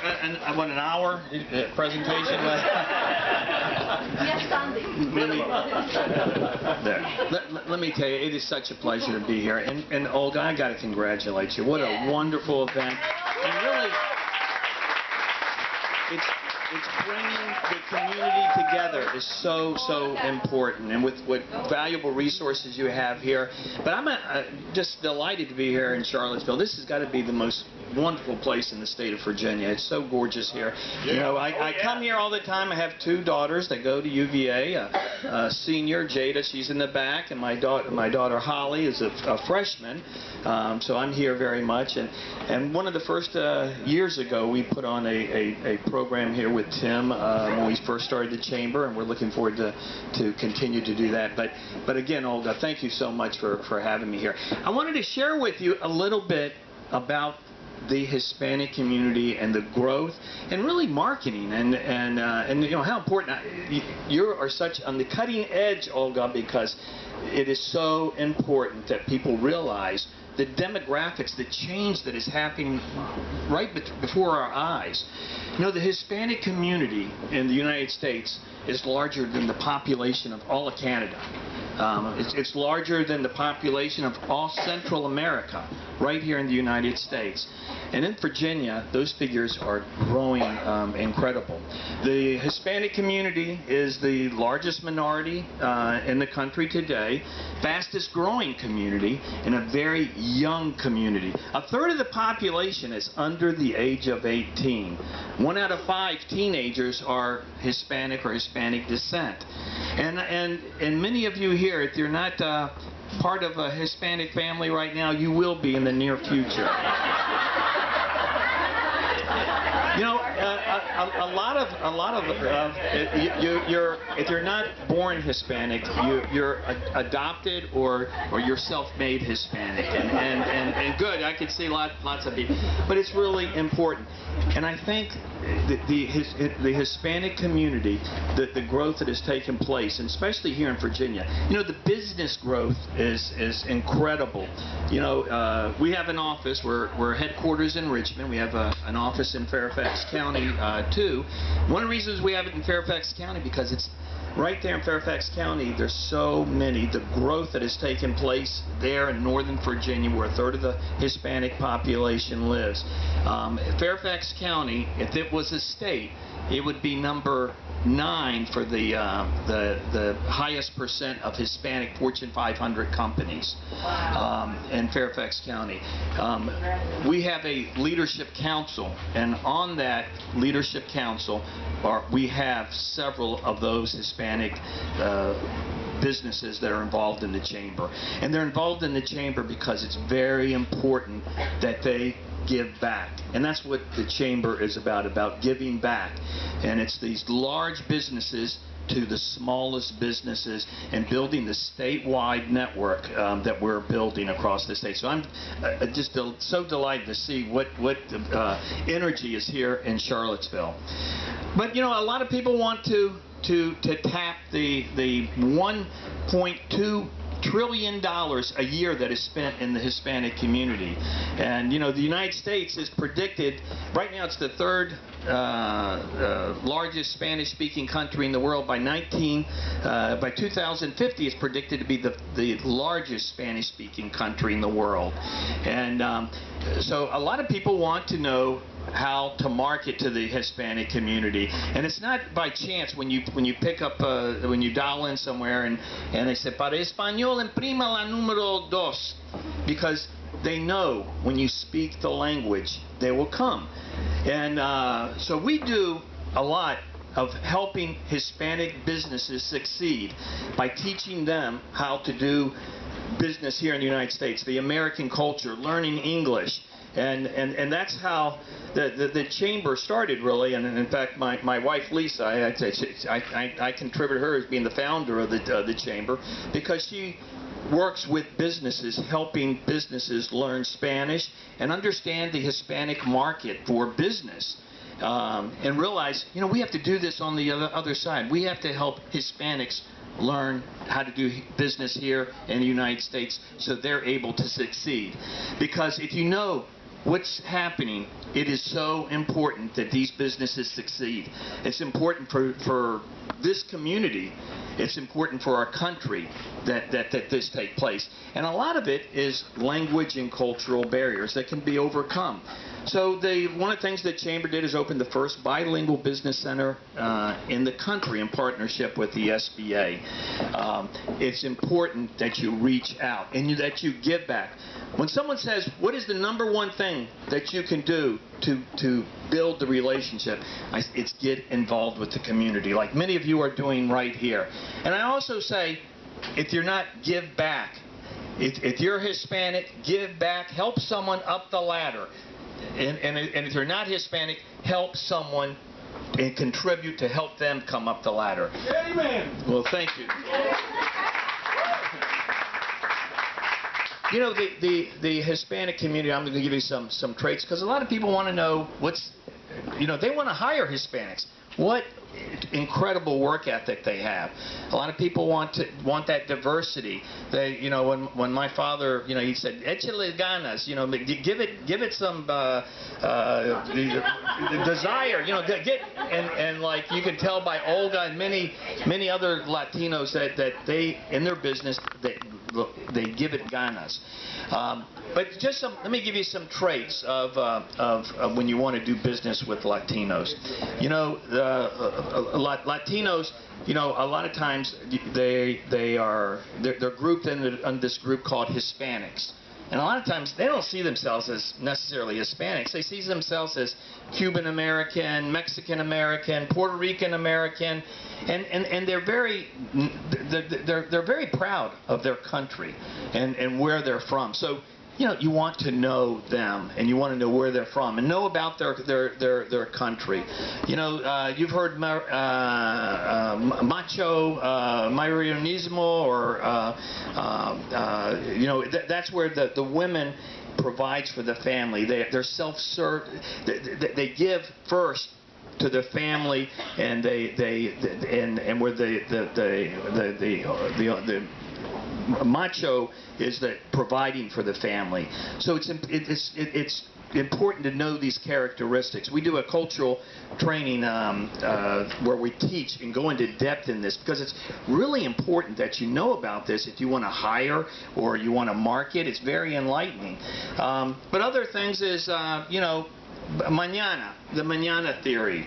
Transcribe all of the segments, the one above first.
an hour presentation? Yes, Sunday. Let me tell you, it is such a pleasure to be here. And Olga, I got to congratulate you. What a wonderful event. And really, it's bringing the community together is so important, and with what valuable resources you have here. But I'm just delighted to be here in Charlottesville. This has got to be the most wonderful place in the state of Virginia. It's so gorgeous here. You know, I come here all the time. I have two daughters that go to UVA. A senior, Jada, she's in the back, and my daughter Holly is a freshman. So I'm here very much. And one of the first years ago, we put on a program here with Tim when we first started the chamber, and we're looking forward to continue to do that. But again, Olga, thank you so much for having me here. I wanted to share with you a little bit about the Hispanic community and the growth and really marketing and you know how important you are such on the cutting edge, Olga, because it is so important that people realize the demographics, the change that is happening right before our eyes. You know, the Hispanic community in the United States is larger than the population of all of Canada. It's larger than the population of all Central America, right here in the United States. And in Virginia, those figures are growing incredible. The Hispanic community is the largest minority in the country today, fastest growing community, and a very young community. A third of the population is under the age of 18. 1 out of 5 teenagers are Hispanic or Hispanic descent. And many of you here, if you're not part of a Hispanic family right now, you will be in the near future. You know, if you're not born Hispanic, you're adopted or you're self-made Hispanic, and good. I could see lots of people, but it's really important. And I think the Hispanic community, the growth that has taken place, and especially here in Virginia, you know, the business growth is incredible. You know, we have an office. We're headquarters in Richmond. We have an office in Fairfax County too. One of the reasons we have it in Fairfax County because it's right there in Fairfax County. There's so many. The growth that has taken place there in Northern Virginia, where a third of the Hispanic population lives. Fairfax County, if it was a state, it would be number 9 for the highest percent of Hispanic Fortune 500 companies in Fairfax County. We have a leadership council, and on that leadership council we have several of those Hispanic businesses that are involved in the chamber. And they're involved in the chamber because it's very important that they give back. And that's what the chamber is about giving back. And it's these large businesses to the smallest businesses and building the statewide network that we're building across the state. So I'm just so delighted to see what energy is here in Charlottesville. But you know, a lot of people want to tap the $1.2 trillion a year that is spent in the Hispanic community. And you know, the United States is predicted, right now it's the third largest Spanish-speaking country in the world. By 2050 it's predicted to be the largest Spanish-speaking country in the world. And so a lot of people want to know how to market to the Hispanic community, and it's not by chance when you pick up when you dial in somewhere and they say para español imprima la número 2, because they know when you speak the language they will come. And so we do a lot of helping Hispanic businesses succeed by teaching them how to do business here in the United States, the American culture, learning English. And that's how the chamber started, really. And in fact, my wife Lisa, I contributed her as being the founder of the chamber, because she works with businesses, helping businesses learn Spanish and understand the Hispanic market for business. And realize, you know, we have to do this on the other side. We have to help Hispanics learn how to do business here in the United States so they're able to succeed. Because if you know what's happening, it is so important that these businesses succeed. It's important for this community. It's important for our country that this take place. And a lot of it is language and cultural barriers that can be overcome. So one of the things that Chamber did is open the first bilingual business center in the country in partnership with the SBA. It's important that you reach out and that you give back. When someone says, what is the #1 thing that you can do to build the relationship, it's get involved with the community, like many of you are doing right here. And I also say, if you're not, give back. If you're Hispanic, give back. Help someone up the ladder. And if you're not Hispanic, help someone and contribute to help them come up the ladder. Amen. Well, thank you. You know, the Hispanic community, I'm going to give you some traits, because a lot of people want to know they want to hire Hispanics. What incredible work ethic they have. A lot of people want that diversity. They, when my father, he said, "Échale ganas," give it some desire. And like you can tell by Olga and many other Latinos that they in their business they give it ganas. But just let me give you some traits of when you want to do business with Latinos. Latinos, a lot of times they're grouped in this group called Hispanics. And a lot of times they don't see themselves as necessarily Hispanics. They see themselves as Cuban American, Mexican American, Puerto Rican American, and they're very proud of their country and where they're from. So you want to know them, and you want to know where they're from, and know about their country. You've heard macho, mayornismo, or that's where the women provides for the family. They're self-serve. They give first to their family, and where the macho is that providing for the family. So it's important to know these characteristics. We do a cultural training where we teach and go into depth in this, because it's really important that you know about this if you want to hire or you want to market. It's very enlightening. But other things is, mañana, the mañana theory.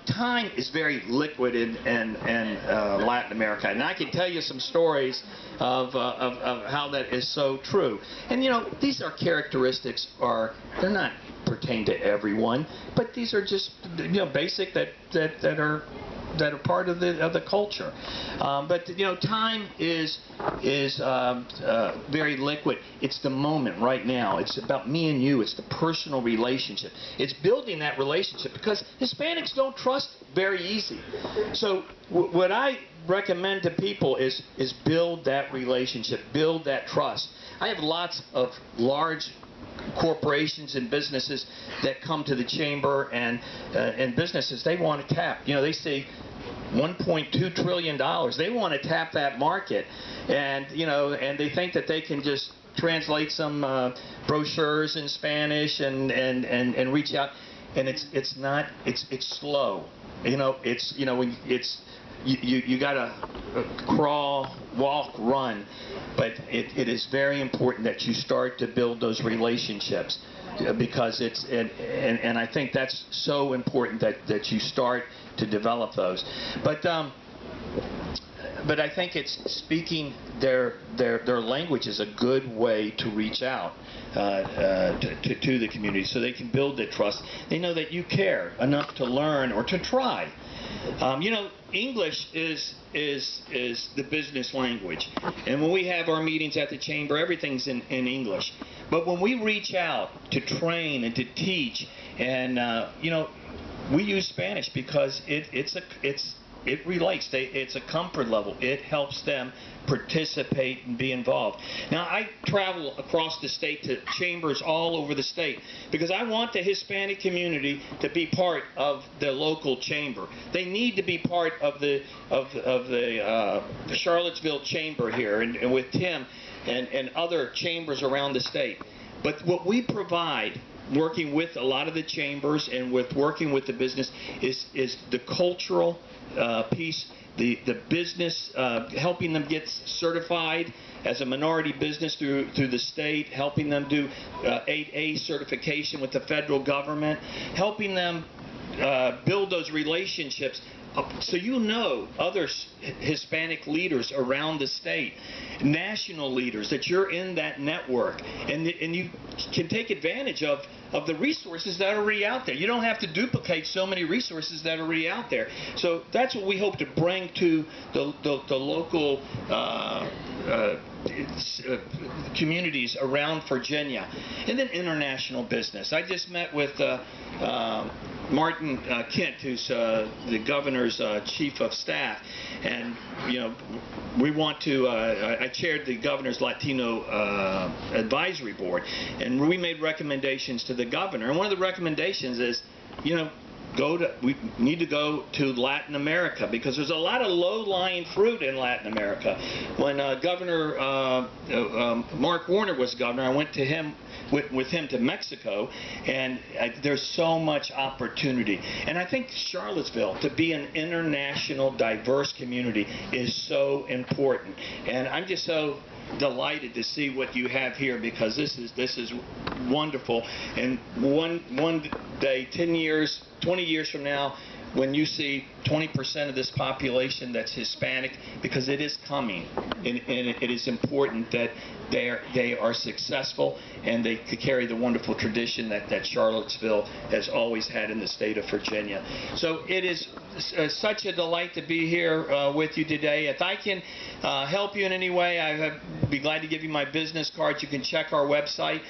Time is very liquid in Latin America, and I can tell you some stories of how that is so true. And these are characteristics, they're not pertain to everyone, but these are just basic that are part of the culture. But time is very liquid. It's the moment right now. It's about me and you. It's the personal relationship. It's building that relationship, because Hispanics don't trust very easy. So what I recommend to people is build that relationship, build that trust. I have lots of large corporations and businesses that come to the chamber, and businesses, they want to tap. They say $1.2 trillion. They want to tap that market, and they think that they can just translate some brochures in Spanish and reach out, and it's not. It's slow. You gotta crawl, walk, run, but it is very important that you start to build those relationships, because and I think that's so important that you start to develop those. But I think it's speaking their language is a good way to reach out to the community, so they can build the trust. They know that you care enough to learn or to try. English is the business language, and when we have our meetings at the chamber, everything's in English. But when we reach out to train and to teach, and we use Spanish because it relates. It's a comfort level. It helps them participate and be involved. Now, I travel across the state to chambers all over the state, because I want the Hispanic community to be part of the local chamber. They need to be part of the Charlottesville chamber here, and with Tim and other chambers around the state. But what we provide working with a lot of the chambers and working with the business is the cultural piece, the business, helping them get certified as a minority business through the state, helping them do 8A certification with the federal government, helping them build those relationships. So you know other Hispanic leaders around the state, national leaders, that you're in that network, and you can take advantage of the resources that are already out there. You don't have to duplicate so many resources that are already out there. So that's what we hope to bring to the local communities around Virginia. And then international business. I just met with Martin Kent, who's the governor's chief of staff, and we want to. I chaired the governor's Latino advisory board, and we made recommendations to the governor. And one of the recommendations is, we need to go to Latin America, because there's a lot of low-lying fruit in Latin America. When Governor Mark Warner was governor, I went to him with him to Mexico, and there's so much opportunity. And I think Charlottesville, to be an international, diverse community, is so important. And I'm just so delighted to see what you have here, because this is wonderful. And one day, 10 years, 20 years from now, when you see 20% of this population that's Hispanic, because it is coming, and it is important that they are successful and they carry the wonderful tradition that Charlottesville has always had in the state of Virginia. So it is such a delight to be here with you today. If I can help you in any way, I'd be glad to give you my business cards. You can check our website.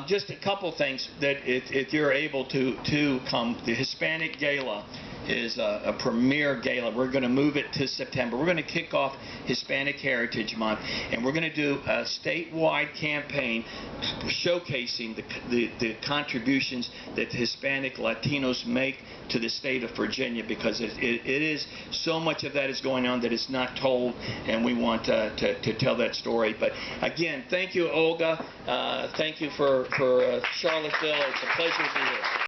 Just a couple things that if you're able to come, the Hispanic Gala is a premier gala. We're going to move it to September. We're going to kick off Hispanic Heritage Month, and we're going to do a statewide campaign showcasing the contributions that Hispanic Latinos make to the state of Virginia, because it is so much of that is going on that is not told, and we want to tell that story. But again, thank you, Olga. Thank you for Charlottesville. It's a pleasure to be here.